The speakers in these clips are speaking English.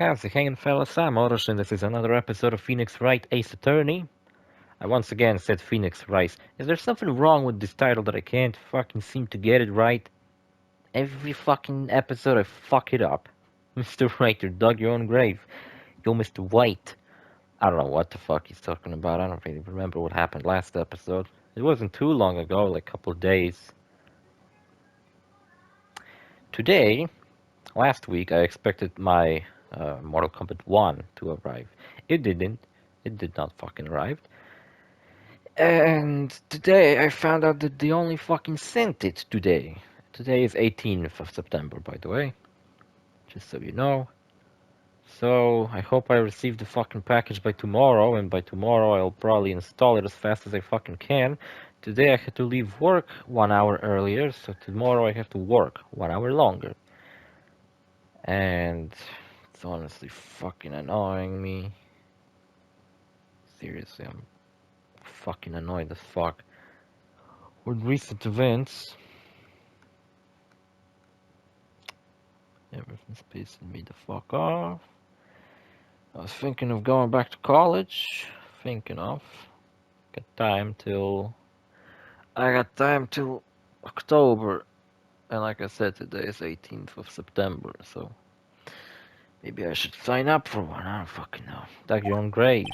How's it hanging, fellas? I'm OrosZ, and this is another episode of Phoenix Wright Ace Attorney. I once again said Phoenix Wright. Is there something wrong with this title that I can't fucking seem to get it right? Every fucking episode I fuck it up. Mr. Wright, you dug your own grave. Yo, Mr. White. I don't know what the fuck he's talking about. I don't really remember what happened last episode. It wasn't too long ago, like a couple of days. Today, last week, I expected my Mortal Kombat 1 to arrive. It didn't. It did not fucking arrive. And today I found out that they only fucking sent it today. Today is 18th of September, by the way. Just so you know. So I hope I receive the fucking package by tomorrow, and by tomorrow I'll probably install it as fast as I fucking can. Today I had to leave work 1 hour earlier, so tomorrow I have to work 1 hour longer. And it's honestly fucking annoying me. Seriously, I'm fucking annoyed as fuck with recent events. Everything's pissing me the fuck off. I was thinking of going back to college. I got time till October. And like I said, today is 18th of September, so maybe I should sign up for one. I don't fucking know. Dug your own grave.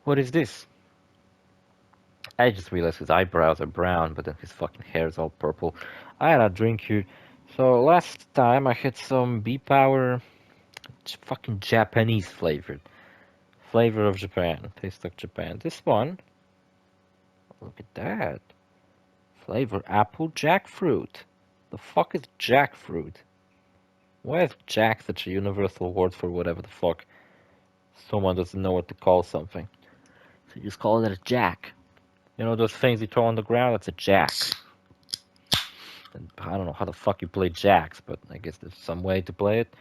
What is this? I just realized his eyebrows are brown, but then his fucking hair is all purple. I had a drink here. So last time I had some B-Power fucking Japanese flavored. Flavor of Japan. Taste like Japan. This one, look at that. Flavor apple jackfruit. The fuck is jackfruit? Why is jack such a universal word for whatever the fuck someone doesn't know what to call something? So you just call it a jack. You know those things you throw on the ground? That's a jack. And I don't know how the fuck you play jacks, but I guess there's some way to play it.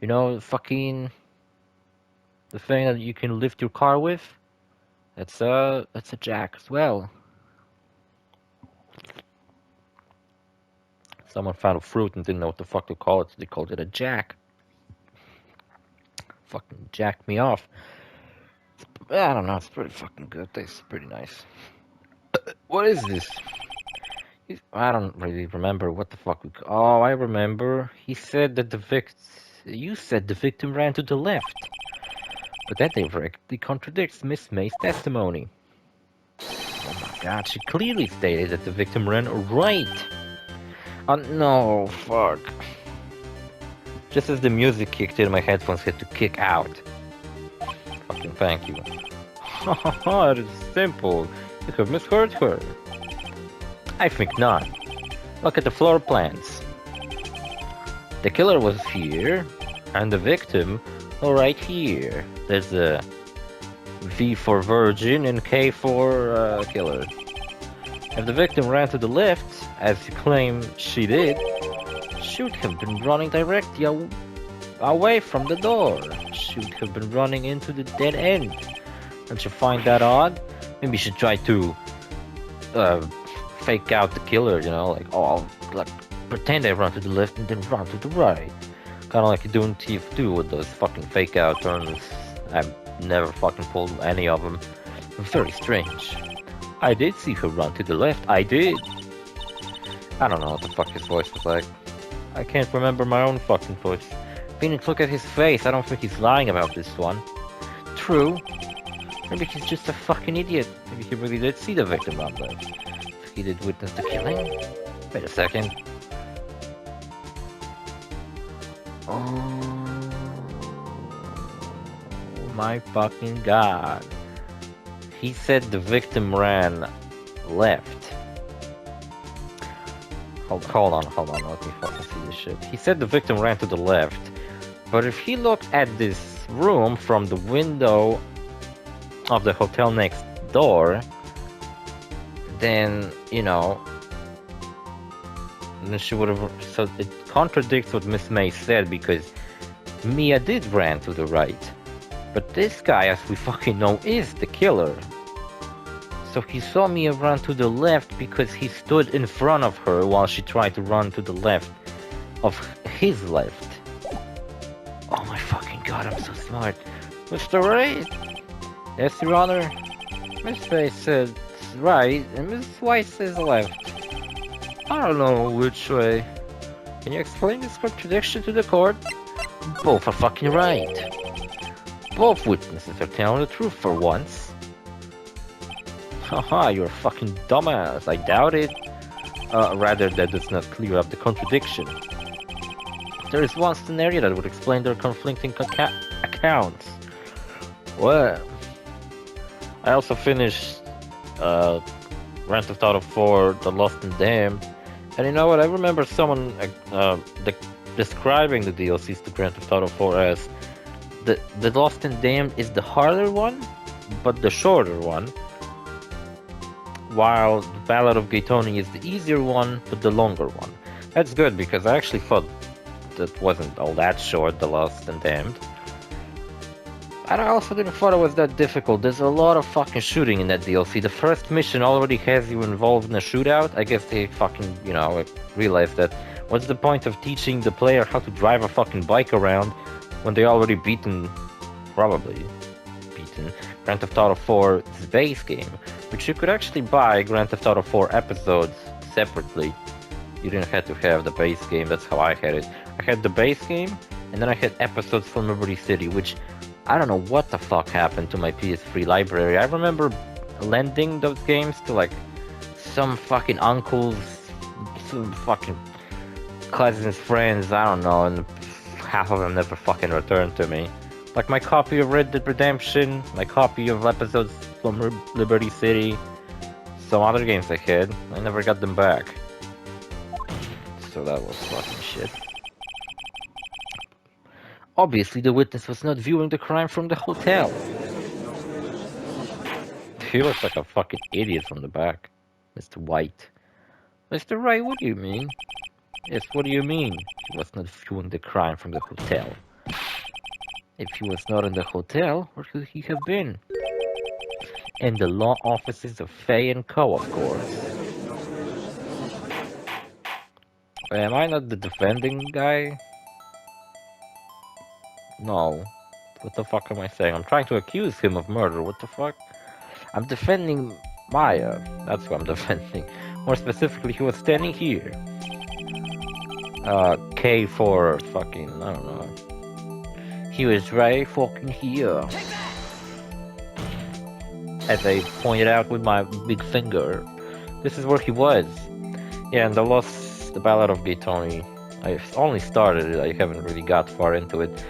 You know, the thing that you can lift your car with? That's a jack as well. Someone found a fruit and didn't know what the fuck to call it, so they called it a jack. Fucking jacked me off. I don't know, it's pretty fucking good. Tastes pretty nice. What is this? I don't really remember what the fuck we... Oh, I remember. He said that You said the victim ran to the left. But that directly contradicts Miss May's testimony. Oh my god, she clearly stated that the victim ran right. Oh no, fuck. Just as the music kicked in, my headphones had to kick out. Fucking thank you. Haha, it is simple. You have misheard her. I think not. Look at the floor plans. The killer was here, and the victim right here. There's a V for virgin and K for killer. If the victim ran to the left, as you claim she did, she would have been running directly away from the door. She would have been running into the dead end. Don't you find that odd? Maybe you should try to fake out the killer, you know, like pretend I run to the left and then run to the right. Kinda like you do in TF2 with those fucking fake out turns. I've never fucking pulled any of them. Very strange. I did see her run to the left, I did. I don't know what the fuck his voice was like. I can't remember my own fucking voice. Phoenix, look at his face, I don't think he's lying about this one. True. Maybe he's just a fucking idiot. Maybe he really did see the victim run left. He did witness the killing? Wait a second. Oh my fucking god. He said the victim ran left. Hold on, let me fucking see this shit. He said the victim ran to the left, but if he looked at this room from the window of the hotel next door, then, you know, then she would have... So it contradicts what Miss May said, because Mia did ran to the right. But this guy, as we fucking know, is the killer. So he saw Mia run to the left because he stood in front of her while she tried to run to the left of his left. Oh my fucking god, I'm so smart. Mr. Wright? Yes, Your Honor. Miss Face said right, and Miss White says left. I don't know which way. Can you explain this contradiction to the court? Both are fucking right. Both witnesses are telling the truth for once. Haha, you're a fucking dumbass. I doubt it. Rather, that does not clear up the contradiction. There is one scenario that would explain their conflicting accounts. Well, I also finished Grand Theft Auto 4, The Lost and Damned, and you know what? I remember someone describing the DLCs to Grand Theft Auto 4 as the Lost and Damned is the harder one, but the shorter one, while the Ballad of Gay Tony is the easier one, but the longer one. That's good, because I actually thought that wasn't all that short, The Lost and Damned. And I also didn't thought it was that difficult. There's a lot of fucking shooting in that DLC. The first mission already has you involved in a shootout. I guess they fucking, you know, realized that what's the point of teaching the player how to drive a fucking bike around when they already probably beaten, Grand Theft Auto 4's base game, which you could actually buy Grand Theft Auto 4 episodes separately. You didn't have to have the base game, that's how I had it. I had the base game, and then I had episodes from Liberty City, which I don't know what the fuck happened to my PS3 library. I remember lending those games to like some fucking uncles, some fucking cousins, friends, I don't know, and half of them never fucking returned to me. Like my copy of Red Dead Redemption, my copy of episodes from Liberty City, some other games I had, I never got them back. So that was fucking shit. Obviously, the witness was not viewing the crime from the hotel. He looks like a fucking idiot from the back. Mr. White. Mr. Wright, what do you mean? Yes, what do you mean? He was not viewing the crime from the hotel. If he was not in the hotel, where could he have been? In the law offices of Fay & Co., of course. Am I not the defending guy? No. What the fuck am I saying? I'm trying to accuse him of murder. What the fuck? I'm defending Maya. That's who I'm defending. More specifically, he was standing here. K for fucking, I don't know. He was right fucking here. As I pointed out with my big finger. This is where he was. Yeah, and the Ballad of Gay Tony. I only started it, I haven't really got far into it.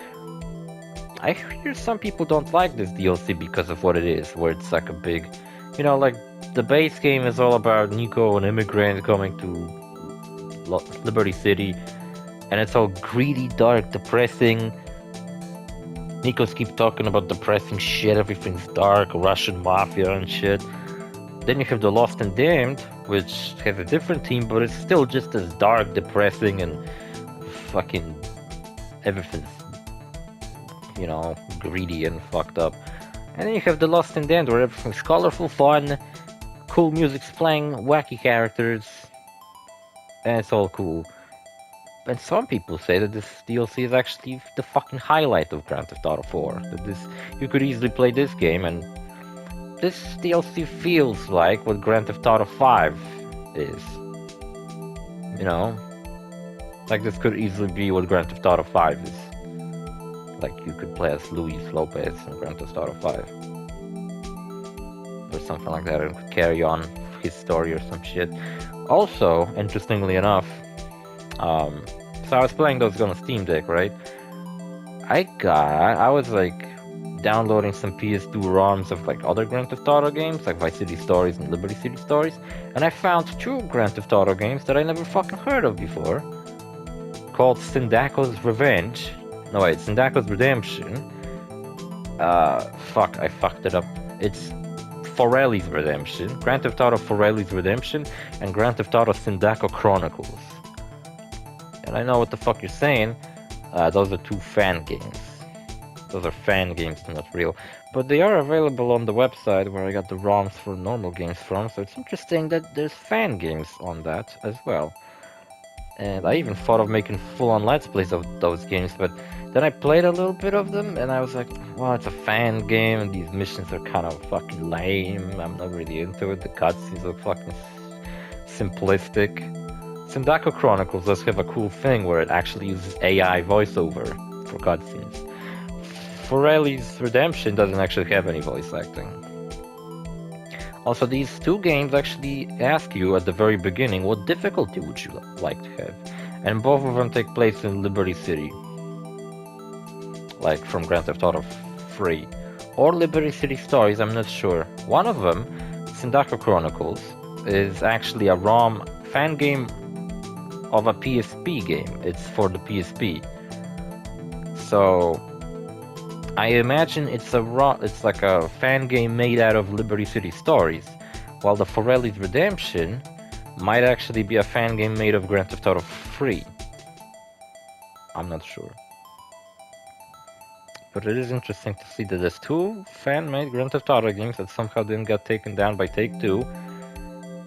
I hear some people don't like this DLC because of what it is, where it's like a big, you know, like the base game is all about Nico, an immigrant coming to Liberty City, and it's all greedy, dark, depressing. Nikos keep talking about depressing shit, everything's dark, Russian mafia and shit. Then you have The Lost and Damned, which has a different theme, but it's still just as dark, depressing, and fucking everything's, you know, greedy and fucked up. And then you have The Lost and Damned, where everything's colorful, fun, cool music's playing, wacky characters, and it's all cool. And some people say that this DLC is actually the fucking highlight of Grand Theft Auto 4. That you could easily play this game, and this DLC feels like what Grand Theft Auto 5 is. You know? Like this could easily be what Grand Theft Auto 5 is. Like you could play as Luis Lopez in Grand Theft Auto 5. Or something like that, and could carry on his story or some shit. Also, interestingly enough, so I was playing those on a Steam Deck, right? I was like downloading some PS2 ROMs of like other Grand Theft Auto games, like Vice City Stories and Liberty City Stories, and I found two Grand Theft Auto games that I never fucking heard of before, called Sindaco's Revenge. No wait, Sindaco's Redemption. Fuck, I fucked it up. It's Forelli's Redemption, Grand Theft Auto Forelli's Redemption, and Grand Theft Auto Sindaco Chronicles. And I know what the fuck you're saying. Those are two fan games. Those are fan games, they're not real. But they are available on the website where I got the ROMs for normal games from, so it's interesting that there's fan games on that as well. and I even thought of making full-on Let's Plays of those games, but then I played a little bit of them, and I was like, well, it's a fan game, and these missions are kind of fucking lame. I'm not really into it. The cutscenes look fucking simplistic. Sindako Chronicles does have a cool thing where it actually uses AI voiceover for cutscenes. Forelli's Redemption doesn't actually have any voice acting. Also, these two games actually ask you at the very beginning, what difficulty would you like to have? And both of them take place in Liberty City. Like from Grand Theft Auto 3. Or Liberty City Stories, I'm not sure. One of them, Sindako Chronicles, is actually a ROM fan game of a PSP game. It's for the PSP. So I imagine it's like a fan game made out of Liberty City Stories, while the Forelli's Redemption might actually be a fan game made of Grand Theft Auto 3. I'm not sure. But it is interesting to see that there's two fan-made Grand Theft Auto games that somehow didn't get taken down by Take-Two.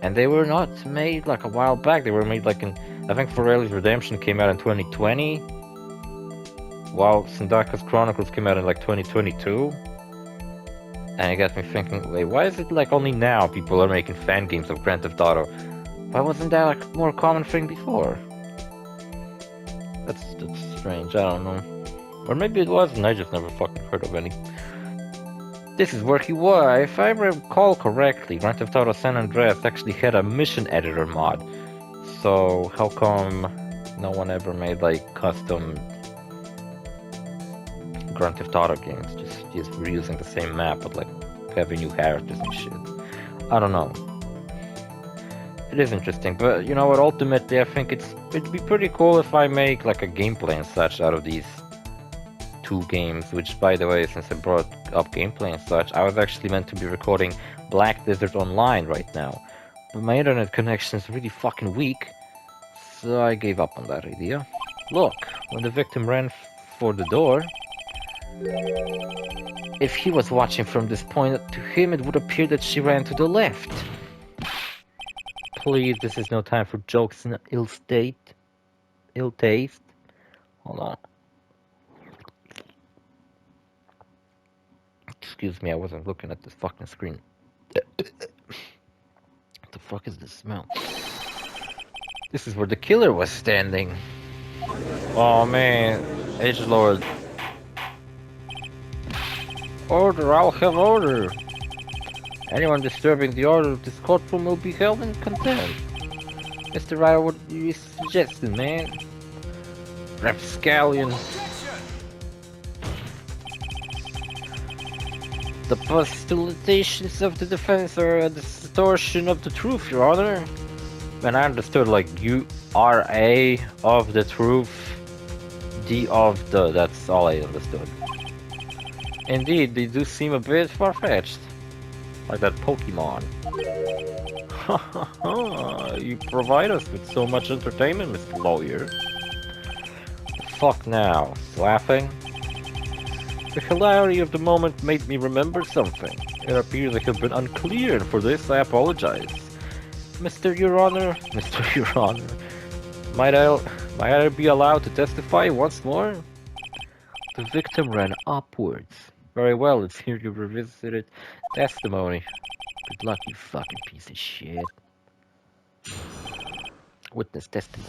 And they were not made like a while back. They were made like in... I think Forelli's Redemption came out in 2020. While Sindako's Chronicles came out in like 2022. And it got me thinking, wait, why is it like only now people are making fan games of Grand Theft Auto? Why wasn't that like a more common thing before? That's strange, I don't know. Or maybe it was and I just never fucking heard of any. This is where he was. If I recall correctly, Grand Theft Auto San Andreas actually had a mission editor mod. So how come no one ever made like custom Grand Theft Auto games? Just reusing the same map but like having new characters and shit. I don't know. It is interesting, but you know what, ultimately I think it'd be pretty cool if I make like a gameplay and such out of these two games, which by the way, since I brought up gameplay and such, I was actually meant to be recording Black Desert Online right now, but my internet connection is really fucking weak, so I gave up on that idea. Look, when the victim ran for the door, if he was watching from this point, to him it would appear that she ran to the left. Please, this is no time for jokes in ill taste. Hold on. Excuse me, I wasn't looking at this fucking screen. What the fuck is this smell? This is where the killer was standing. Oh man, Edgelord. Order, I'll have order. Anyone disturbing the order of this courtroom will be held in contempt. Mr. Ryder, what are you suggesting, man? Rapscallion. The postulations of the defense are a distortion of the truth, Your Honor. Man, I understood like you are A of the truth, D of the, that's all I understood. Indeed, they do seem a bit far-fetched. Like that Pokemon. You provide us with so much entertainment, Mr. Lawyer. Fuck now. Laughing? The hilarity of the moment made me remember something. It appears I have been unclear, and for this I apologize. Mr. Your Honor, might I be allowed to testify once more? The victim ran upwards. Very well, let's hear your revisited testimony. Good luck, you fucking piece of shit. Witness testimony.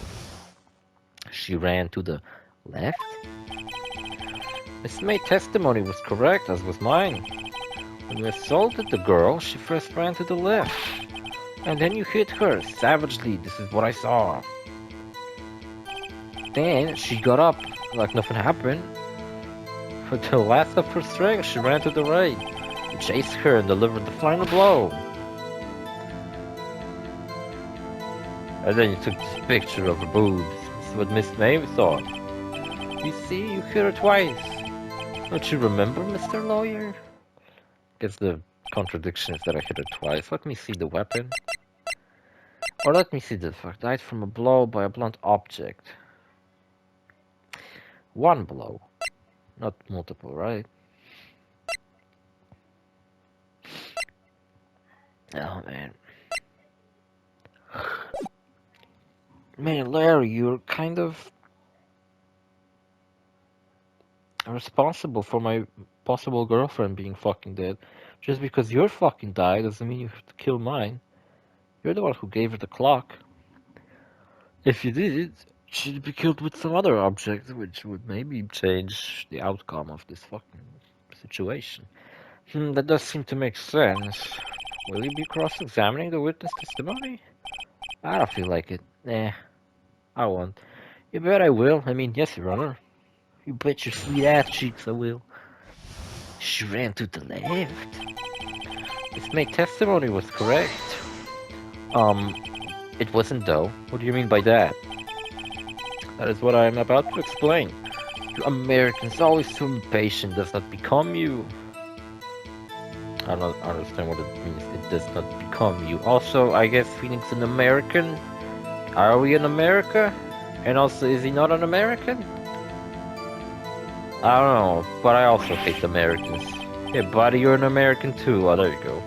She ran to the left? Miss May's testimony was correct, as was mine. When you assaulted the girl, she first ran to the left. And then you hit her savagely. This is what I saw. Then she got up like nothing happened. With the last of her strength, she ran to the right. You chased her and delivered the final blow. And then you took this picture of her boobs. This is what Miss May thought. You see, you hit her twice. Don't you remember, Mr. Lawyer? Guess the contradiction is that I hit her twice. Let me see the weapon. Or let me see the fact. Died from a blow by a blunt object. One blow. Not multiple, right? Oh, man. Man, Larry, you're kind of responsible for my possible girlfriend being fucking dead. Just because your fucking died doesn't mean you have to kill mine. You're the one who gave her the clock. If you did, she'd be killed with some other object, which would maybe change the outcome of this fucking situation. That does seem to make sense. Will you be cross-examining the witness testimony? I don't feel like it. Nah, I won't. You bet I will. I mean, yes, Your Honor. You bet your sweet ass cheeks I will. She ran to the left. This my testimony was correct. It wasn't though. What do you mean by that? That is what I am about to explain. You Americans always so impatient does not become you. I don't understand what it means. It does not become you. Also, I guess Phoenix an American? Are we in America? And also, is he not an American? I don't know, but I also hate Americans. Hey buddy, you're an American too. Oh, there you go.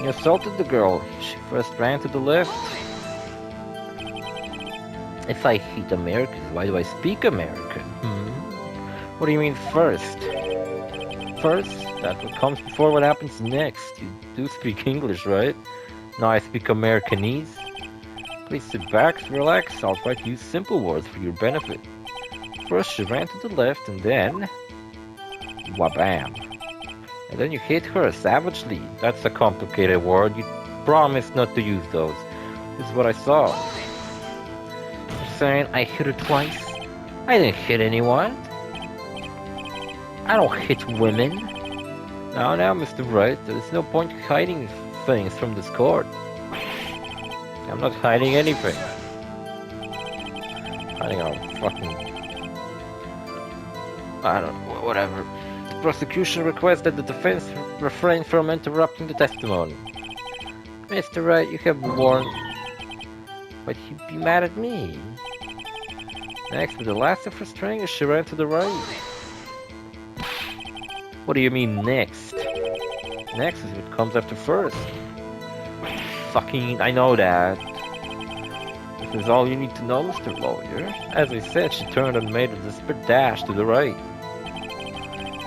You assaulted the girl. She first ran to the left. If I hate Americans, why do I speak American? What do you mean first? First? That's what comes before what happens next. You do speak English, right? No, I speak Americanese. Please sit back, relax. I'll try to use simple words for your benefit. First, she ran to the left, and then... wabam. And then you hit her savagely. That's a complicated word. You promised not to use those. This is what I saw. You're saying I hit her twice? I didn't hit anyone. I don't hit women. Now, Mr. Wright, there's no point hiding things from this court. I'm not hiding anything. Hiding our fucking... I don't know, whatever. The prosecution requests that the defense refrain from interrupting the testimony. Mr. Wright, you have been warned. But you'd be mad at me. Next, with the last of her string, she ran to the right. What do you mean, next? Next is what comes after first. Fucking, I know that. This is all you need to know, Mr. Lawyer. As I said, she turned and made a desperate dash to the right.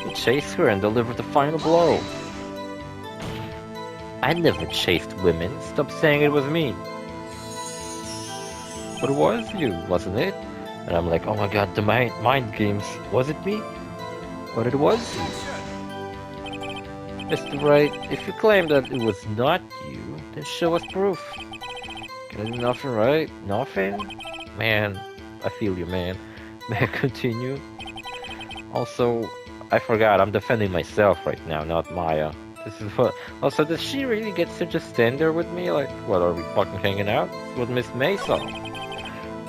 You chased her and delivered the final blow. I never chased women. Stop saying it was me. But it was you, wasn't it? And I'm like, oh my god, the mind games. Was it me? But it was you. Mr. Wright, if you claim that it was not you, then show us proof. Can I do nothing, right? Nothing? Man, I feel you, man. May I continue? Also, I forgot, I'm defending myself right now, not Maya. This is what... Also, does she really get to just stand there with me? Like, what, are we fucking hanging out? This is what Miss May saw.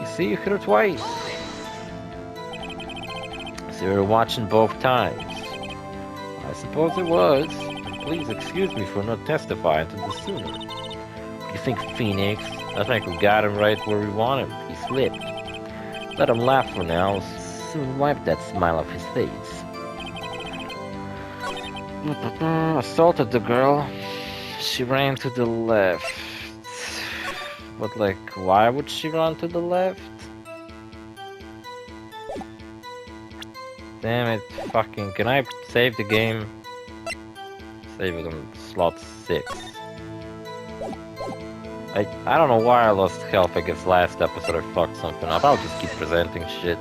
You see, you hit her twice. So you were watching both times. I suppose it was. Please excuse me for not testifying to this sooner. You think Phoenix? I think we got him right where we want him. He slipped. Let him laugh for now. Soon wipe that smile off his face. Assaulted the girl. She ran to the left. But like, why would she run to the left? Damn it, fucking, can I save the game? Save it on slot 6. I don't know why I lost health against last episode, I fucked something up. I'll just keep presenting shit.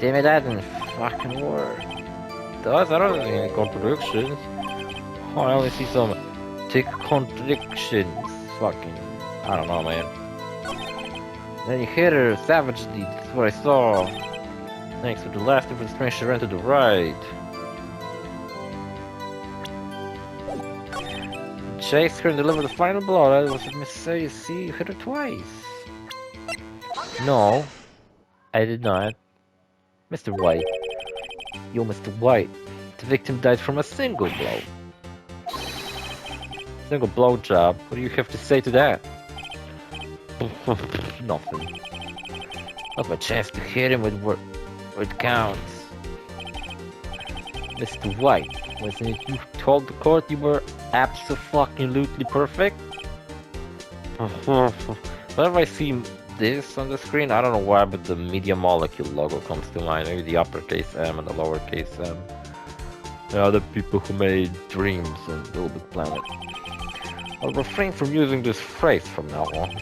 Damn it, that didn't fucking work. Does? I don't see any contradictions. Oh, I only see some tick contradictions. Fucking, I don't know, man. Then you hit her savagely, that's what I saw. Next, with the last of the string, she ran to the right. Chased her and delivered the final blow. That was a mistake. You see, you hit her twice. No, I did not. Mr. White. Yo, Mr. White. The victim died from a single blow. Single blow job. What do you have to say to that? Nothing. That's my chance to hit him with what it counts. Mr. White, wasn't it you who told the court you were absolutely perfect? Whenever I see this on the screen, I don't know why, but the Media Molecule logo comes to mind. Maybe the uppercase M and the lowercase m. They are the people who made Dreams and Little Big Planet. I'll refrain from using this phrase from now on.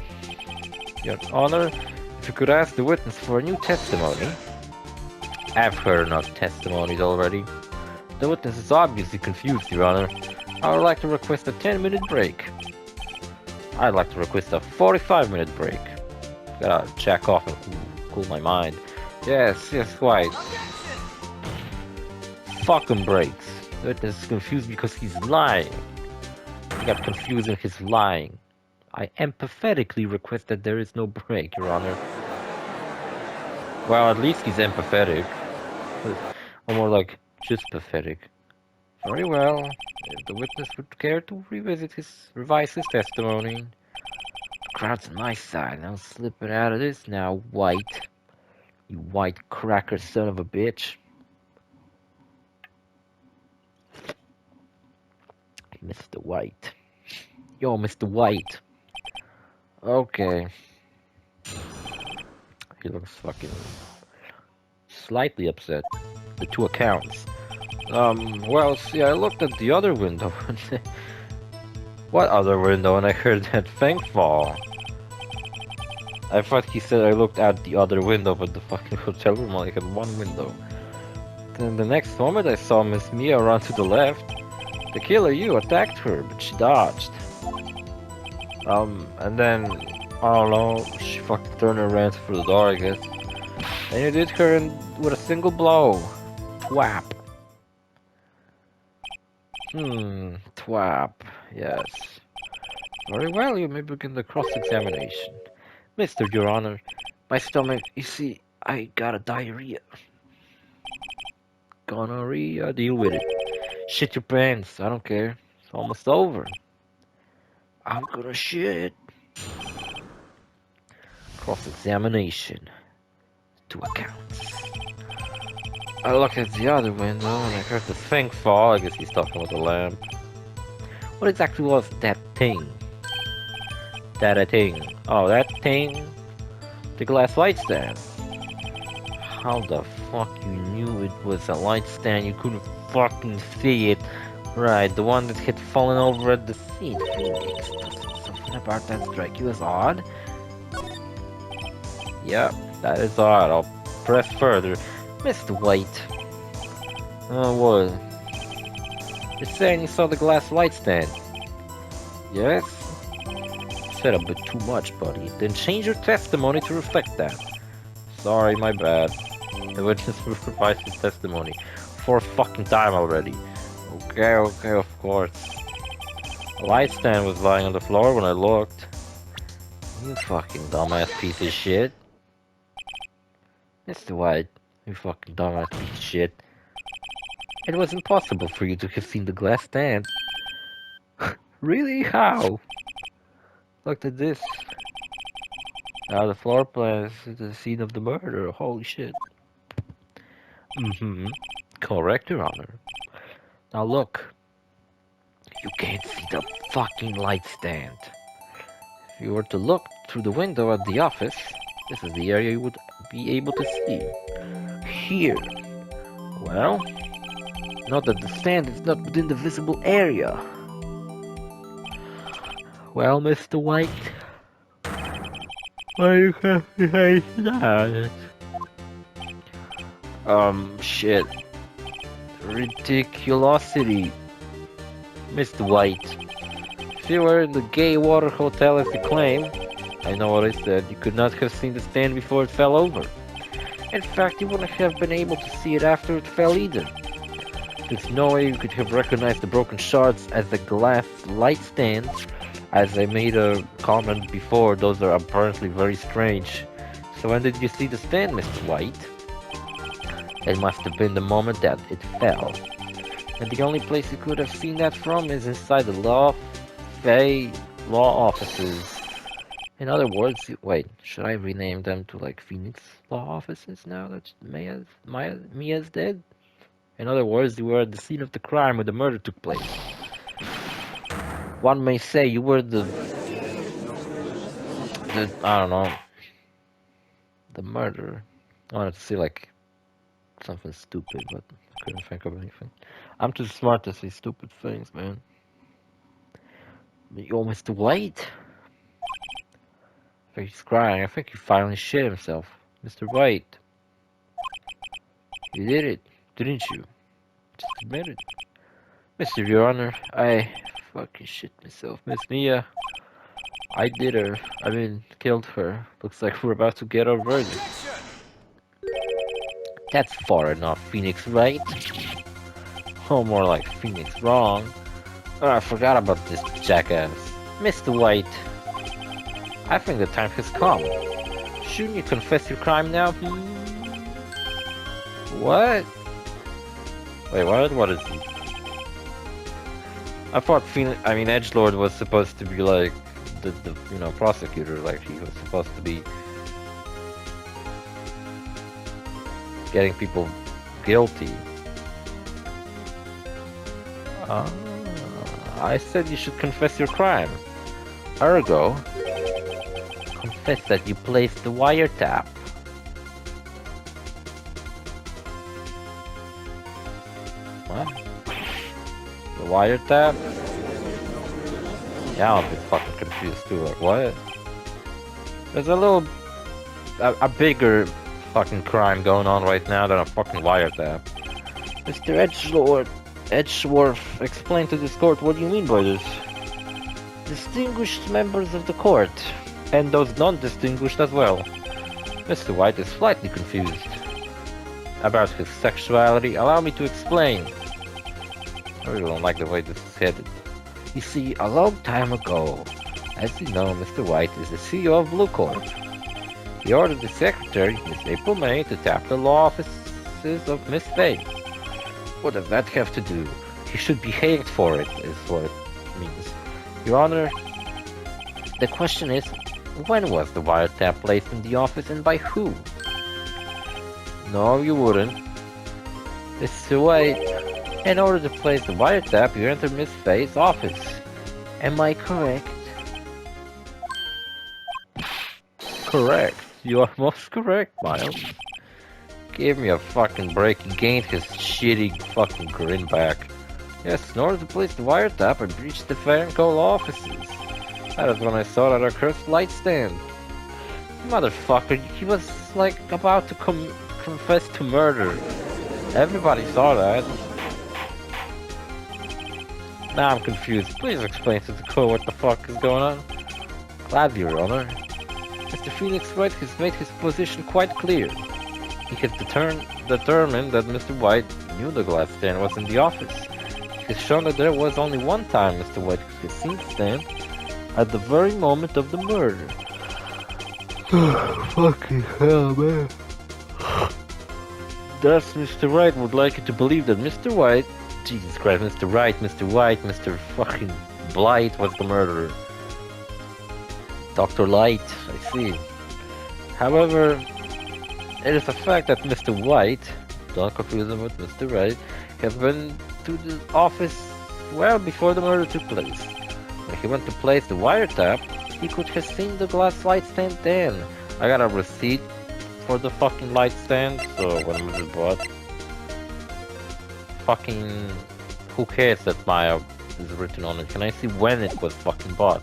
Your Honor, if you could ask the witness for a new testimony. I've heard enough testimonies already. The witness is obviously confused, Your Honor. I would like to request a 10-minute break. I'd like to request a 45-minute break. Gotta check off and cool my mind. Yes, right. Fucking breaks. The witness is confused because he's lying. He got confused in his lying. I empathetically request that there is no break, Your Honor. Well, at least he's empathetic. Or more like, just pathetic. Very well. If the witness would care to revise his testimony. The crowd's on my side. I'm slipping out of this now, White. You white cracker son of a bitch. Mr. White. Yo, Mr. White. Okay. He looks fucking slightly upset. The two accounts. Well, see, I looked at the other window. What other window? And I heard that thing fall. I thought he said I looked at the other window, but the fucking hotel room only had one window. Then the next moment I saw Miss Mia run to the left. The killer, you, attacked her, but she dodged. And then, I don't know, she fucking turned and ran through the door, I guess. And you did her with a single blow. Twap. Twap, yes. Very well, you may begin the cross-examination. Mr. Your Honor, my stomach, you see, I got a diarrhea. Gonorrhea, deal with it. Shit your pants, I don't care. It's almost over. I'm gonna shit. Cross-examination. Two accounts. I looked at the other window and I heard the thing fall. I guess he's talking about the lamp. What exactly was that thing? That thing. Oh, that thing? The glass light stand. How the fuck you knew it was a light stand? You couldn't fucking see it. Right, the one that had fallen over at the scene. Phoenix. Something about that strike you as odd? Yep, that is odd. I'll press further. Mr. White. Oh, what? You're saying you saw the glass light stand? Yes? Said a bit too much, buddy. Then change your testimony to reflect that. Sorry, my bad. The witness will revise his testimony. For fucking time already. Okay, of course. The light stand was lying on the floor when I looked. You fucking dumbass piece of shit. Mr. White, you fucking dumbass piece of shit. It was impossible for you to have seen the glass stand. Really? How? Look at this. Now the floor plan is the scene of the murder. Holy shit. Correct, Your Honor. Now look. You can't see the fucking light stand. If you were to look through the window at the office, this is the area you would be able to see. Here. Well, note that the stand is not within the visible area. Well, Mr. White, why you have to say that? Shit. Ridiculosity. Mr. White, if you were in the gay water hotel as you claim, I know what I said, you could not have seen the stand before it fell over. In fact, you wouldn't have been able to see it after it fell either. There's no way you could have recognized the broken shards as the glass light stand. As I made a comment before, those are apparently very strange. So when did you see the stand, Mr. White? It must have been the moment that it fell. And the only place you could have seen that from is inside the law offices. In other words, wait, should I rename them to like Phoenix law offices now that Mia's dead? In other words, you were at the scene of the crime where the murder took place. One may say you were the I don't know, the murder. I wanted to see like something stupid, but I couldn't think of anything. I'm too smart to say stupid things, man. But you almost too late. I think he's crying. I think he finally shit himself. Mr. White, you did it, didn't you? Just admit it. Mr. Your Honor, I fucking shit myself. Miss Mia, I did her. I mean, killed her. Looks like we're about to get our verdict. That's far enough, Phoenix Wright. Oh, more like Phoenix wrong. Oh, I forgot about this jackass. Mr. White, I think the time has come. Shouldn't you confess your crime now? What? Wait, what? What is he? I thought Edgelord was supposed to be like the prosecutor, like he was supposed to be getting people guilty. I said you should confess your crime. Ergo, confess that you placed the wiretap. What? The wiretap? Yeah, I'm a bit fucking confused too, like what? There's a bigger fucking crime going on right now than a fucking wiretap. Mr. Edgeworth, explain to this court what you mean by this. Distinguished members of the court, and those non-distinguished as well. Mr. White is slightly confused about his sexuality. Allow me to explain. I really don't like the way this is headed. You see, a long time ago, as you know, Mr. White is the CEO of Blue Corp. He ordered the secretary, Miss April May, to tap the law offices of Miss Faye. What does that have to do? He should be hanged for it, is what it means. Your Honor, the question is, when was the wiretap placed in the office and by who? No, you wouldn't. Mr. White, in order to place the wiretap, you enter Miss Faye's office. Am I correct? Correct. You are most correct, Miles. Give me a fucking break. He gained his shitty fucking grin back. Yes, in order to place the wiretap, I breached the Fair and Cole offices. That is when I saw that accursed light stand. Motherfucker, he was like about to confess to murder. Everybody saw that. Now I'm confused. Please explain to the court what the fuck is going on. Glad, Your Honor. Mr. Phoenix Wright has made his position quite clear. He has determined that Mr. White knew the glass stand was in the office. He has shown that there was only one time Mr. White could have seen the stand, at the very moment of the murder. Fucking hell, man. Thus, Mr. Wright would like you to believe that Mr. White, Jesus Christ, Mr. Wright, Mr. White, Mr. fucking Blight was the murderer. Dr. Light, I see. However, it is a fact that Mr. White, don't confuse him with Mr. Wright, has been to the office well before the murder took place. When he went to place the wiretap, he could have seen the glass light stand then. I got a receipt for the fucking light stand, so when was it bought? Fucking... who cares that Maya is written on it? Can I see when it was fucking bought?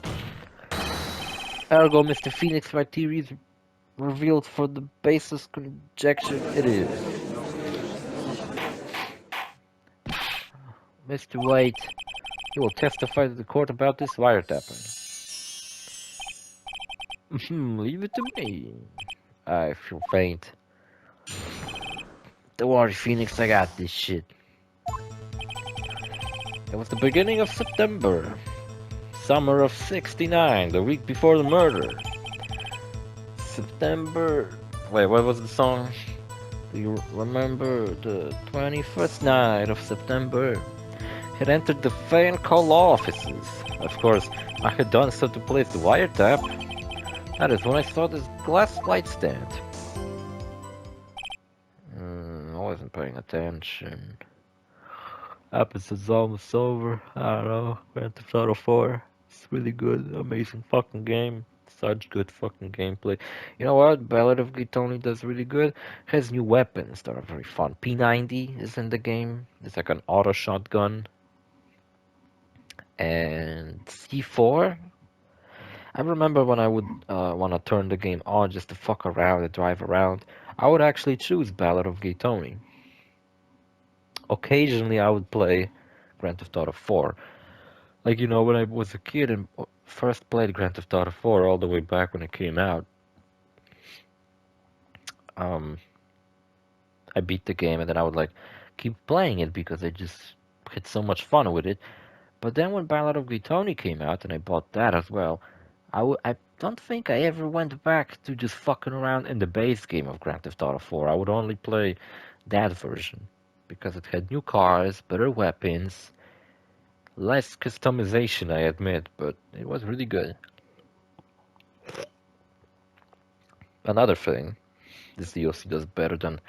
Ergo, Mr. Phoenix, my theory is revealed for the basis conjecture it is. Mr. White, you will testify to the court about this wiretapping. Leave it to me. I feel faint. Don't worry, Phoenix, I got this shit. It was the beginning of September. Summer of '69, the week before the murder. September... Wait, what was the song? Do you remember the 21st night of September? Had entered the Faye and Cole offices. Of course, I had done so to place the wiretap. That is when I saw this glass light stand. I wasn't paying attention. Episode's almost over. I don't know. Grand Theft Auto 4. It's really good. Amazing fucking game. Such good fucking gameplay. You know what? Ballad of Gay Tony does really good. Has new weapons that are very fun. P90 is in the game. It's like an auto shotgun. And C4. I remember when I would want to turn the game on just to fuck around and drive around, I would actually choose Ballad of Gay Tony. Occasionally, I would play Grand Theft Auto 4. Like, you know, when I was a kid and first played Grand Theft Auto 4 all the way back when it came out, um, I beat the game and then I would like keep playing it because I just had so much fun with it. But then when Ballad of Gay Tony came out and I bought that as well, I don't think I ever went back to just fucking around in the base game of Grand Theft Auto 4. I would only play that version because it had new cars, better weapons, less customization, I admit, but it was really good. Another thing this DLC does better than.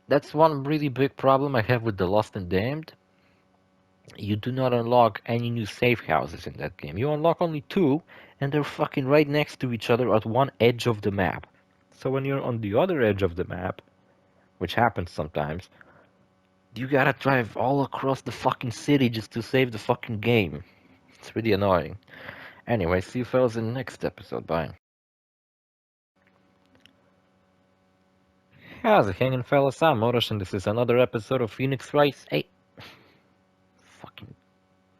That's one really big problem I have with The Lost and Damned. You do not unlock any new safe houses in that game. You unlock only two, and they're fucking right next to each other at one edge of the map. So when you're on the other edge of the map, which happens sometimes, you gotta drive all across the fucking city just to save the fucking game. It's really annoying. Anyway, see you fellas in the next episode. Bye. How's it hanging, fellas? I'm OrosZ, and this is another episode of Phoenix Wright Ace